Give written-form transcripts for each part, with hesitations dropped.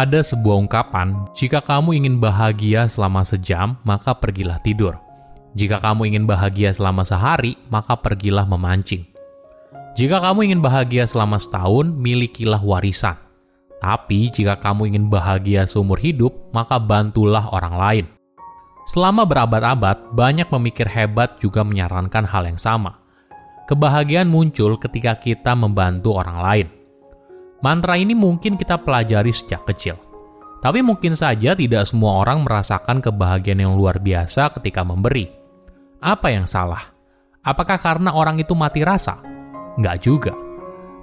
Ada sebuah ungkapan, jika kamu ingin bahagia selama sejam, maka pergilah tidur. Jika kamu ingin bahagia selama sehari, maka pergilah memancing. Jika kamu ingin bahagia selama setahun, milikilah warisan. Tapi jika kamu ingin bahagia seumur hidup, maka bantulah orang lain. Selama berabad-abad, banyak pemikir hebat juga menyarankan hal yang sama. Kebahagiaan muncul ketika kita membantu orang lain. Mantra ini mungkin kita pelajari sejak kecil. Tapi mungkin saja tidak semua orang merasakan kebahagiaan yang luar biasa ketika memberi. Apa yang salah? Apakah karena orang itu mati rasa? Enggak juga.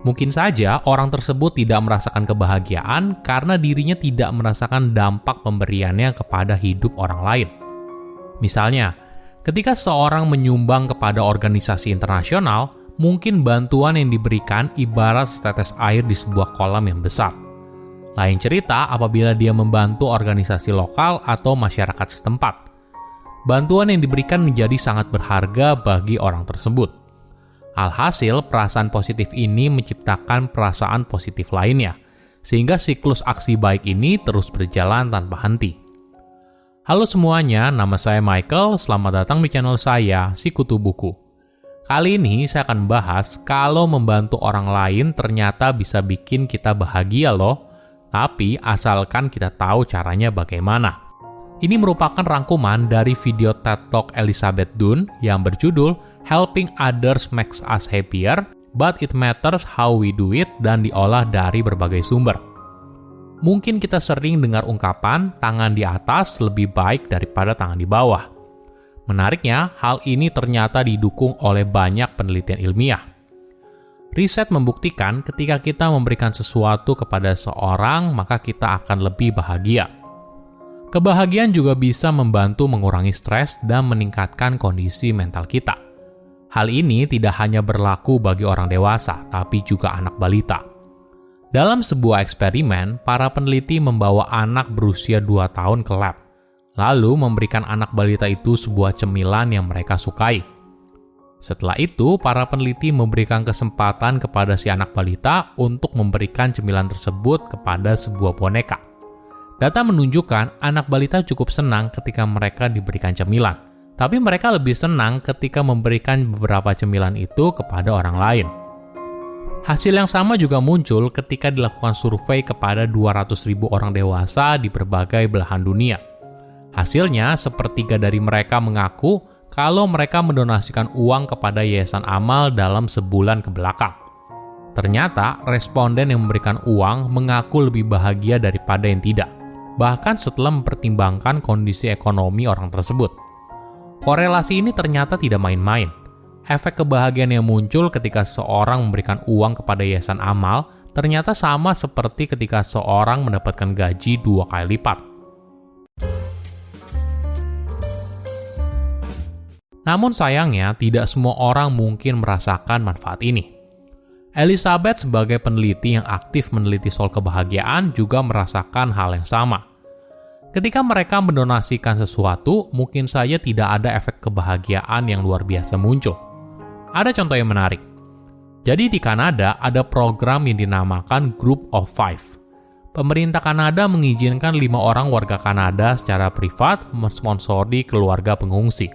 Mungkin saja orang tersebut tidak merasakan kebahagiaan karena dirinya tidak merasakan dampak pemberiannya kepada hidup orang lain. Misalnya, ketika seorang menyumbang kepada organisasi internasional, mungkin bantuan yang diberikan ibarat setetes air di sebuah kolam yang besar. Lain cerita apabila dia membantu organisasi lokal atau masyarakat setempat. Bantuan yang diberikan menjadi sangat berharga bagi orang tersebut. Alhasil, perasaan positif ini menciptakan perasaan positif lainnya, sehingga siklus aksi baik ini terus berjalan tanpa henti. Halo semuanya, nama saya Michael, selamat datang di channel saya, Si Kutu Buku. Kali ini saya akan bahas kalau membantu orang lain ternyata bisa bikin kita bahagia loh, tapi asalkan kita tahu caranya bagaimana. Ini merupakan rangkuman dari video TED Talk Elizabeth Dunn yang berjudul Helping Others Makes Us Happier, But It Matters How We Do It dan diolah dari berbagai sumber. Mungkin kita sering dengar ungkapan tangan di atas lebih baik daripada tangan di bawah. Menariknya, hal ini ternyata didukung oleh banyak penelitian ilmiah. Riset membuktikan ketika kita memberikan sesuatu kepada seorang, maka kita akan lebih bahagia. Kebahagiaan juga bisa membantu mengurangi stres dan meningkatkan kondisi mental kita. Hal ini tidak hanya berlaku bagi orang dewasa, tapi juga anak balita. Dalam sebuah eksperimen, para peneliti membawa anak berusia 2 tahun ke lab, lalu memberikan anak balita itu sebuah cemilan yang mereka sukai. Setelah itu, para peneliti memberikan kesempatan kepada si anak balita untuk memberikan cemilan tersebut kepada sebuah boneka. Data menunjukkan anak balita cukup senang ketika mereka diberikan cemilan, tapi mereka lebih senang ketika memberikan beberapa cemilan itu kepada orang lain. Hasil yang sama juga muncul ketika dilakukan survei kepada 200.000 orang dewasa di berbagai belahan dunia. Hasilnya, sepertiga dari mereka mengaku kalau mereka mendonasikan uang kepada yayasan amal dalam sebulan ke belakang. Ternyata, responden yang memberikan uang mengaku lebih bahagia daripada yang tidak, bahkan setelah mempertimbangkan kondisi ekonomi orang tersebut. Korelasi ini ternyata tidak main-main. Efek kebahagiaan yang muncul ketika seorang memberikan uang kepada yayasan amal ternyata sama seperti ketika seorang mendapatkan gaji 2 kali lipat. Namun sayangnya, tidak semua orang mungkin merasakan manfaat ini. Elizabeth sebagai peneliti yang aktif meneliti soal kebahagiaan juga merasakan hal yang sama. Ketika mereka mendonasikan sesuatu, mungkin saja tidak ada efek kebahagiaan yang luar biasa muncul. Ada contoh yang menarik. Jadi di Kanada ada program yang dinamakan Group of Five. Pemerintah Kanada mengizinkan 5 orang warga Kanada secara privat mensponsori keluarga pengungsi.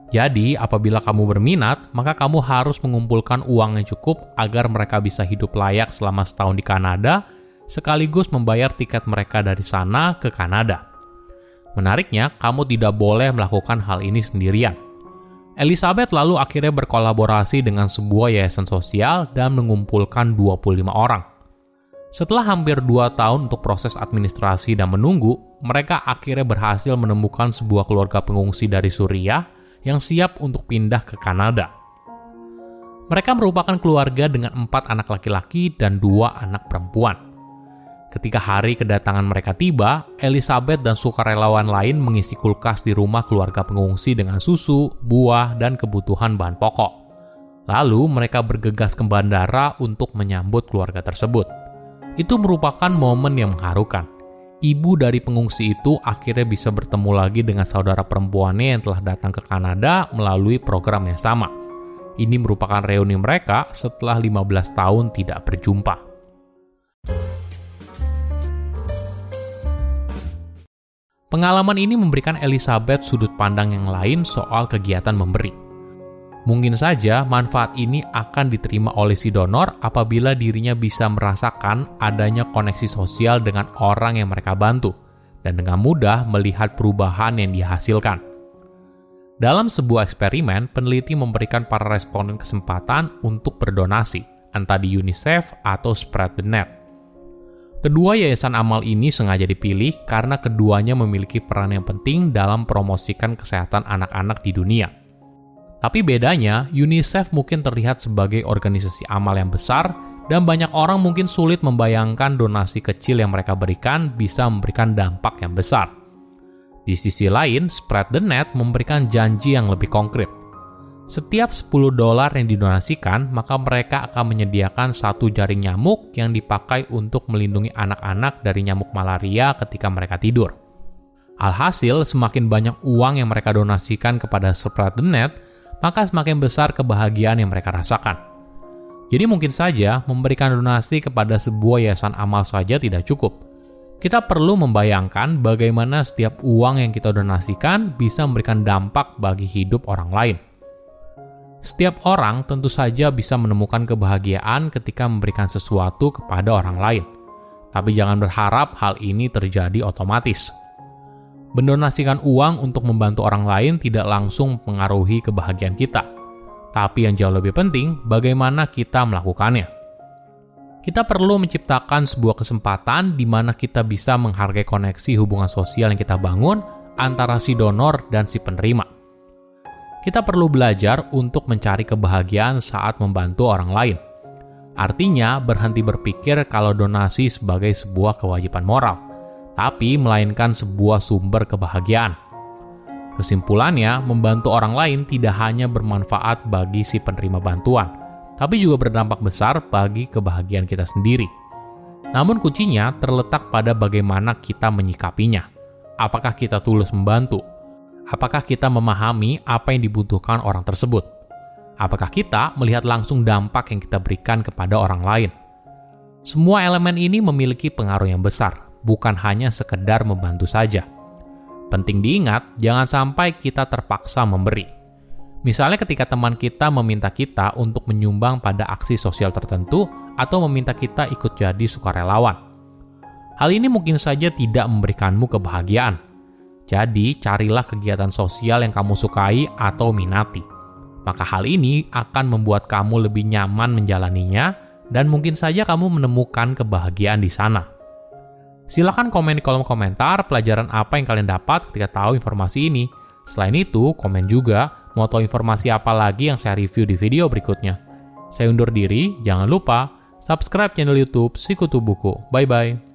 Jadi, apabila kamu berminat, maka kamu harus mengumpulkan uang yang cukup agar mereka bisa hidup layak selama setahun di Kanada, sekaligus membayar tiket mereka dari sana ke Kanada. Menariknya, kamu tidak boleh melakukan hal ini sendirian. Elizabeth lalu akhirnya berkolaborasi dengan sebuah yayasan sosial dan mengumpulkan 25 orang. Setelah hampir 2 tahun untuk proses administrasi dan menunggu, mereka akhirnya berhasil menemukan sebuah keluarga pengungsi dari Suriah yang siap untuk pindah ke Kanada. Mereka merupakan keluarga dengan 4 anak laki-laki dan 2 anak perempuan. Ketika hari kedatangan mereka tiba, Elizabeth dan sukarelawan lain mengisi kulkas di rumah keluarga pengungsi dengan susu, buah, dan kebutuhan bahan pokok. Lalu mereka bergegas ke bandara untuk menyambut keluarga tersebut. Itu merupakan momen yang mengharukan. Ibu dari pengungsi itu akhirnya bisa bertemu lagi dengan saudara perempuannya yang telah datang ke Kanada melalui program yang sama. Ini merupakan reuni mereka setelah 15 tahun tidak berjumpa. Pengalaman ini memberikan Elizabeth sudut pandang yang lain soal kegiatan memberi. Mungkin saja manfaat ini akan diterima oleh si donor apabila dirinya bisa merasakan adanya koneksi sosial dengan orang yang mereka bantu, dan dengan mudah melihat perubahan yang dihasilkan. Dalam sebuah eksperimen, peneliti memberikan para responden kesempatan untuk berdonasi, entah di UNICEF atau Spread the Net. Kedua yayasan amal ini sengaja dipilih karena keduanya memiliki peran yang penting dalam promosikan kesehatan anak-anak di dunia. Tapi bedanya, UNICEF mungkin terlihat sebagai organisasi amal yang besar dan banyak orang mungkin sulit membayangkan donasi kecil yang mereka berikan bisa memberikan dampak yang besar. Di sisi lain, Spread the Net memberikan janji yang lebih konkret. Setiap $10 yang didonasikan, maka mereka akan menyediakan satu jaring nyamuk yang dipakai untuk melindungi anak-anak dari nyamuk malaria ketika mereka tidur. Alhasil, semakin banyak uang yang mereka donasikan kepada Spread the Net, maka semakin besar kebahagiaan yang mereka rasakan. Jadi mungkin saja memberikan donasi kepada sebuah yayasan amal saja tidak cukup. Kita perlu membayangkan bagaimana setiap uang yang kita donasikan bisa memberikan dampak bagi hidup orang lain. Setiap orang tentu saja bisa menemukan kebahagiaan ketika memberikan sesuatu kepada orang lain. Tapi jangan berharap hal ini terjadi otomatis. Mendonasikan uang untuk membantu orang lain tidak langsung mempengaruhi kebahagiaan kita. Tapi yang jauh lebih penting, bagaimana kita melakukannya. Kita perlu menciptakan sebuah kesempatan di mana kita bisa menghargai koneksi hubungan sosial yang kita bangun antara si donor dan si penerima. Kita perlu belajar untuk mencari kebahagiaan saat membantu orang lain. Artinya, berhenti berpikir kalau donasi sebagai sebuah kewajiban moral, tapi melainkan sebuah sumber kebahagiaan. Kesimpulannya, membantu orang lain tidak hanya bermanfaat bagi si penerima bantuan, tapi juga berdampak besar bagi kebahagiaan kita sendiri. Namun kuncinya terletak pada bagaimana kita menyikapinya. Apakah kita tulus membantu? Apakah kita memahami apa yang dibutuhkan orang tersebut? Apakah kita melihat langsung dampak yang kita berikan kepada orang lain? Semua elemen ini memiliki pengaruh yang besar, bukan hanya sekedar membantu saja. Penting diingat, jangan sampai kita terpaksa memberi. Misalnya ketika teman kita meminta kita untuk menyumbang pada aksi sosial tertentu atau meminta kita ikut jadi sukarelawan. Hal ini mungkin saja tidak memberikanmu kebahagiaan. Jadi, carilah kegiatan sosial yang kamu sukai atau minati. Maka hal ini akan membuat kamu lebih nyaman menjalaninya dan mungkin saja kamu menemukan kebahagiaan di sana. Silahkan komen di kolom komentar pelajaran apa yang kalian dapat ketika tahu informasi ini. Selain itu, komen juga mau tahu informasi apa lagi yang saya review di video berikutnya. Saya undur diri, jangan lupa subscribe channel YouTube Sikutu Buku. Bye-bye.